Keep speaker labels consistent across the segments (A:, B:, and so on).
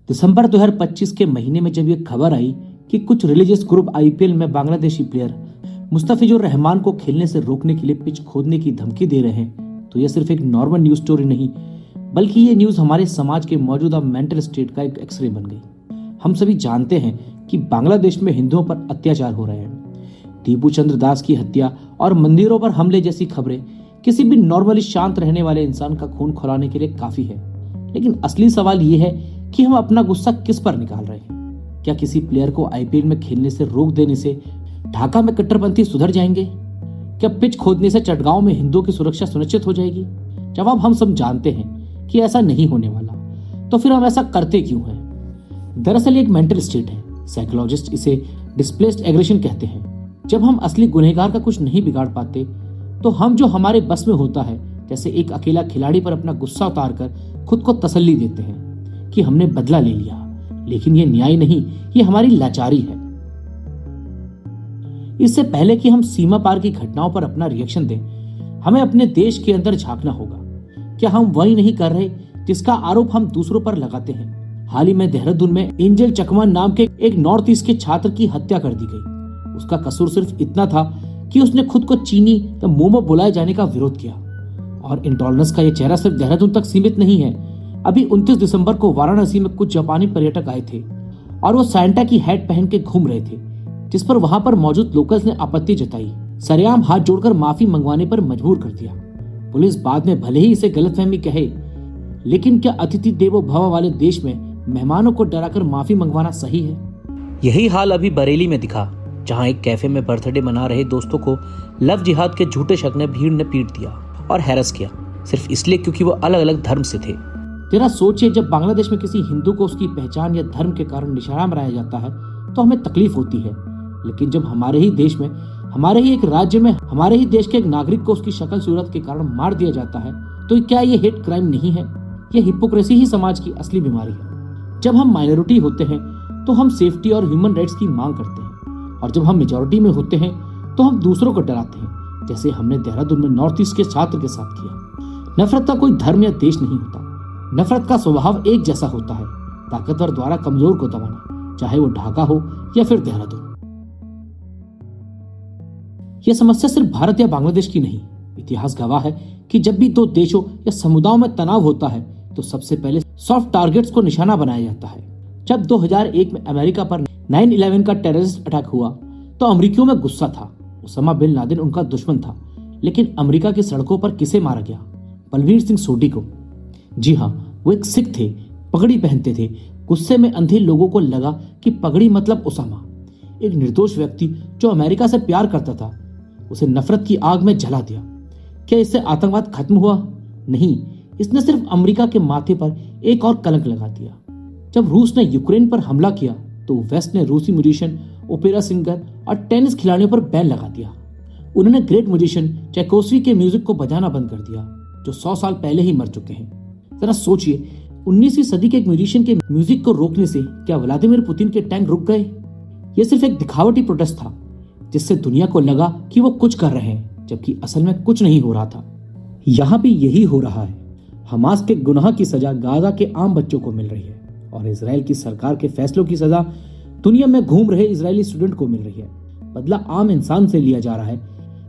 A: दिसंबर 2025 के महीने में जब ये खबर आई कि कुछ रिलीजियस ग्रुप आईपीएल में बांग्लादेशी प्लेयर मुस्तफिजुर रहमान को खेलने से रोकने के लिए पिच खोदने की धमकी दे रहे हैं, तो यह सिर्फ एक नॉर्मल न्यूज स्टोरी नहीं, बल्कि ये न्यूज हमारे समाज के मौजूदा मेंटल स्टेट का एक एक्सरे बन गई। हम सभी जानते हैं कि बांग्लादेश में हिंदुओं पर अत्याचार हो रहे हैं। टीपू चंद्र दास की हत्या और मंदिरों पर हमले जैसी खबरें किसी भी नॉर्मली शांत रहने वाले इंसान का खून खौलाने के लिए काफी है। लेकिन असली सवाल ये है कि हम अपना गुस्सा किस पर निकाल रहे हैं। क्या किसी प्लेयर को आईपीएल में खेलने से रोक देने से ढाका में कट्टरपंथी सुधर जाएंगे? क्या पिच खोदने से चटगांव में हिंदुओं की सुरक्षा सुनिश्चित हो जाएगी? जवाब हम सब जानते हैं कि ऐसा नहीं होने वाला। तो फिर हम ऐसा करते क्यों हैं? दरअसल ये एक मेंटल स्टेट है। साइकोलॉजिस्ट इसे डिस्प्लेस्ड एग्रेशन कहते हैं। जब हम असली गुनहगार का कुछ नहीं बिगाड़ पाते तो हम जो हमारे बस में होता है, जैसे एक अकेला खिलाड़ी पर अपना गुस्सा उतार कर खुद को तसल्ली देते हैं कि हमने बदला ले लिया। लेकिन ये न्याय नहीं, ये हमारी लाचारी है। इससे पहले कि हम सीमा पार की घटनाओं पर अपना रिएक्शन दें, हमें अपने देश के अंदर झांकना होगा। क्या हम वही नहीं कर रहे जिसका आरोप हम दूसरों पर लगाते हैं? हाल ही में देहरादून में एंजल चकमान नाम के एक नॉर्थ ईस्ट के छात्र की हत्या कर दी गई। उसका कसूर सिर्फ इतना था कि उसने खुद को चीनी या मोमो बुलाए जाने का विरोध किया। और इंटॉलरेंस का यह चेहरा सिर्फ देहरादून तक सीमित नहीं है। अभी 29 दिसंबर को वाराणसी में कुछ जापानी पर्यटक आए थे और वो सैंटा की हैट पहन के घूम रहे थे, जिस पर वहां पर मौजूद लोकल्स ने आपत्ति जताई, सरेआम हाथ जोड़कर माफी मंगवाने पर मजबूर कर दिया। पुलिस बाद में भले ही इसे गलतफहमी कहे, लेकिन क्या अतिथि देवो भव वाले देश में मेहमानों को डराकर माफी मंगवाना सही है?
B: यही हाल अभी बरेली में दिखा, जहां एक कैफे में बर्थडे मना रहे दोस्तों को लव जिहाद के झूठे शक ने भीड़ ने पीट दिया और हैरस किया, सिर्फ इसलिए क्योंकि वो अलग अलग धर्म से थे।
A: जरा सोचिए, जब बांग्लादेश में किसी हिंदू को उसकी पहचान या धर्म के कारण निशाना बनाया जाता है तो हमें तकलीफ होती है। लेकिन जब हमारे ही देश में, हमारे ही एक राज्य में, हमारे ही देश के एक नागरिक को उसकी शक्ल सूरत के कारण मार दिया जाता है, तो क्या ये हेट क्राइम नहीं है? यह हिपोक्रेसी ही समाज की असली बीमारी है। जब हम माइनॉरिटी होते हैं तो हम सेफ्टी और ह्यूमन राइट्स की मांग करते हैं, और जब हम मेजॉरिटी में होते हैं तो हम दूसरों को डराते हैं, जैसे हमने देहरादून में नॉर्थ ईस्ट के छात्र के साथ किया। नफरत का कोई धर्म या देश नहीं होता। नफरत का स्वभाव एक जैसा होता है, ताकतवर द्वारा कमजोर को दबाना, चाहे वो ढाका हो या फिर देहरादून। यह समस्या सिर्फ भारत या बांग्लादेश की नहीं। इतिहास गवाह है कि जब भी दो देशों या समुदायों में तनाव होता है तो सबसे पहले सॉफ्ट टारगेट्स को निशाना बनाया जाता है। जब 2001 में अमेरिका पर 9/11 का टेररिस्ट अटैक हुआ तो अमेरिकियों में गुस्सा था। ओसामा बिन लादेन उनका दुश्मन था, लेकिन अमेरिका की सड़कों पर किसे मारा गया? बलवीर सिंह सोढी को। जी हाँ, वो एक सिख थे, पगड़ी पहनते थे। गुस्से में अंधे लोगों को लगा कि पगड़ी मतलब ओसामा। एक निर्दोष व्यक्ति जो अमेरिका से प्यार करता था, उसे नफरत की आग में जला दिया। क्या इससे आतंकवाद खत्म हुआ? नहीं, इसने सिर्फ अमेरिका के माथे पर एक और कलंक लगा दिया। जब रूस ने यूक्रेन पर हमला किया तो वेस्ट ने रूसी म्यूजिशियन, ओपेरा सिंगर और टेनिस खिलाड़ियों पर बैन लगा दिया। उन्होंने ग्रेट म्यूजिशियन चैकोस्की के म्यूजिक को बजाना बंद कर दिया, जो 100 साल पहले ही मर चुके हैं। जरा सोचिए, 19वीं सदी के एक म्यूजिशियन के म्यूजिक को रोकने से क्या व्लादिमीर पुतिन के टैंक रुक गए? यह सिर्फ एक दिखावटी प्रोटेस्ट था, जिससे दुनिया को लगा कि वो कुछ कर रहे हैं, जबकि असल में कुछ नहीं हो रहा था। यहाँ भी यही हो रहा है। हमास के गुनाह की सजा गाजा के आम बच्चों को मिल रही है, और इजराइल की सरकार के फैसलों की सजा दुनिया में घूम रहे इजरायली स्टूडेंट को मिल रही है। बदला आम इंसान से लिया जा रहा है,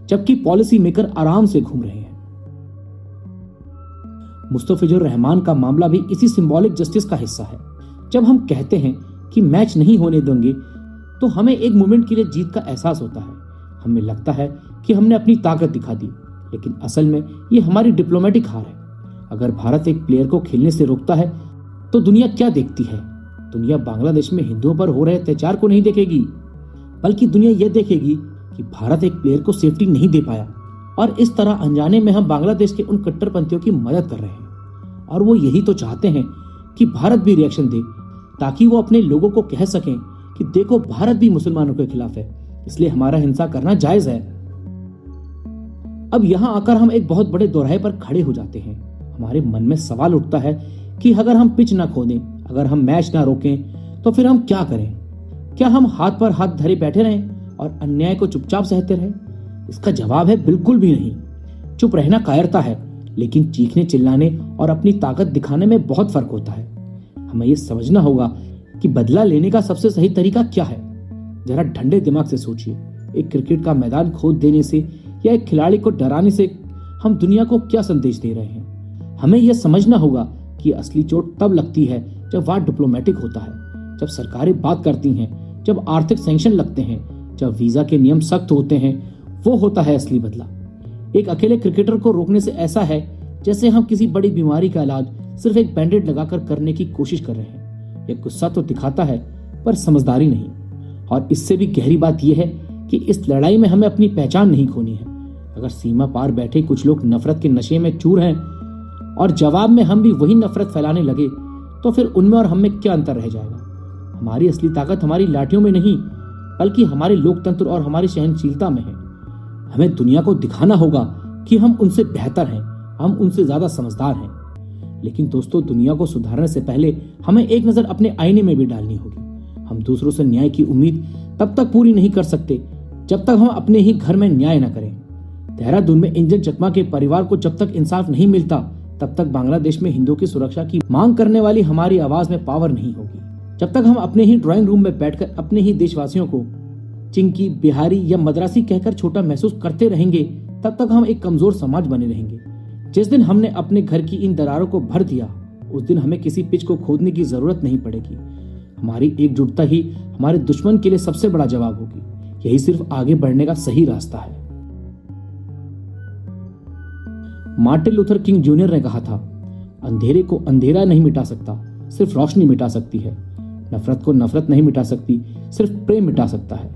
A: जबकि पॉलिसी मेकर आराम से घूम रहे हैं। मुस्तफिजुर रहमान का मामला भी इसी सिंबॉलिक जस्टिस का हिस्सा है। जब हम कहते हैं कि मैच नहीं होने देंगे, तो हमें एक मोमेंट के लिए जीत का एहसास होता है। हमें लगता है कि हमने अपनी ताकत दिखा दी, लेकिन असल में ये हमारी डिप्लोमेटिक हार है। अगर भारत एक प्लेयर को खेलने से रोकता है तो दुनिया क्या देखती है? दुनिया बांग्लादेश में हिंदुओं पर हो रहे अत्याचार को नहीं देखेगी, बल्कि दुनिया यह देखेगी कि भारत एक प्लेयर को सेफ्टी नहीं दे पाया, और इस तरह अनजाने में हम बांग्लादेश के उन कट्टरपंथियों की मदद कर रहे हैं। और वो यही तो चाहते हैं कि भारत भी रिएक्शन दे, ताकि वो अपने लोगों को कह सकें कि देखो, भारत भी मुसलमानों के खिलाफ है, इसलिए हमारा हिंसा करना जायज है। अब यहाँ आकर हम एक बहुत बड़े दोराहे पर खड़े हो जाते हैं। हमारे मन में सवाल उठता है कि अगर हम पिच ना खोदें, अगर हम मैच ना रोकें, तो फिर हम क्या करें? क्या हम हाथ पर हाथ धरे बैठे रहें और अन्याय को चुपचाप सहते रहें? इसका जवाब है बिल्कुल भी नहीं। चुप रहना कायरता है, लेकिन चीखने चिल्लाने और अपनी ताकत दिखाने में बहुत फर्क होता है। हमें ये समझना होगा कि बदला लेने का सबसे सही तरीका क्या है। जरा ठंडे दिमाग से सोचिए, एक क्रिकेट का मैदान खोद देने से या एक खिलाड़ी को डराने से हम दुनिया को क्या संदेश दे रहे हैं। हमें यह समझना होगा कि असली चोट तब लगती है जब वार डिप्लोमेटिक होता है, जब सरकारें बात करती हैं, जब आर्थिक सैंक्शन लगते हैं, जब वीजा के नियम सख्त होते हैं। वो होता है असली बदला। एक अकेले क्रिकेटर को रोकने से ऐसा है जैसे हम किसी बड़ी बीमारी का इलाज सिर्फ एक बैंडेड लगाकर करने की कोशिश कर रहे हैं। यह गुस्सा तो दिखाता है पर समझदारी नहीं। और इससे भी गहरी बात यह है कि इस लड़ाई में हमें अपनी पहचान नहीं खोनी है। अगर सीमा पार बैठे कुछ लोग नफरत के नशे में चूर हैं और जवाब में हम भी वही नफरत फैलाने लगे, तो फिर उनमें और हम में क्या अंतर रह जाएगा। हमारी असली ताकत हमारी लाठियों में नहीं, बल्कि हमारे लोकतंत्र और हमारी सहनशीलता में है। हमें दुनिया को दिखाना होगा कि हम उनसे बेहतर हैं, हम उनसे ज्यादा समझदार हैं। लेकिन दोस्तों, दुनिया को सुधारने से पहले हमें एक नजर अपने आईने में भी डालनी होगी। हम दूसरों से न्याय की उम्मीद तब तक पूरी नहीं कर सकते जब तक हम अपने ही घर में न्याय न करें। देहरादून में इंजन चकमा के परिवार को जब तक इंसाफ नहीं मिलता, तब तक बांग्लादेश में हिंदुओं की सुरक्षा की मांग करने वाली हमारी आवाज में पावर नहीं होगी। जब तक हम अपने ही ड्राइंग रूम में बैठकर अपने ही देशवासियों को चिंकी, बिहारी या मद्रासी कहकर छोटा महसूस करते रहेंगे, तब तक हम एक कमजोर समाज बने रहेंगे। जिस दिन हमने अपने घर की इन दरारों को भर दिया, उस दिन हमें किसी पिच को खोदने की जरूरत नहीं पड़ेगी। हमारी एकजुटता ही हमारे दुश्मन के लिए सबसे बड़ा जवाब होगी। यही सिर्फ आगे बढ़ने का सही रास्ता है। मार्टिन लूथर किंग जूनियर ने कहा था, अंधेरे को अंधेरा नहीं मिटा सकता, सिर्फ रोशनी मिटा सकती है। नफरत को नफरत नहीं मिटा सकती, सिर्फ प्रेम मिटा सकता है।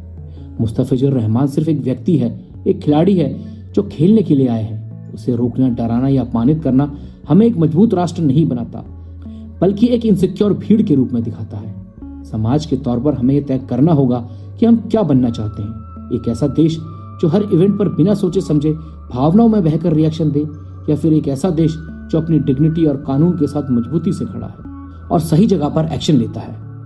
A: मुस्तफिजुर रहमान सिर्फ एक व्यक्ति है, एक खिलाड़ी है जो खेलने के लिए आए हैं। उसे रोकना, डराना या अपमानित करना हमें एक मजबूत राष्ट्र नहीं बनाता, बल्कि एक इनसिक्योर भीड़ के रूप में दिखाता है। समाज के तौर पर हमें यह तय करना होगा कि हम क्या बनना चाहते हैं। एक ऐसा देश जो हर इवेंट पर बिना सोचे समझे भावनाओं में बहकर रिएक्शन दे, या फिर एक ऐसा देश जो अपनी डिग्निटी और कानून के साथ मजबूती से खड़ा है और सही जगह पर एक्शन लेता है।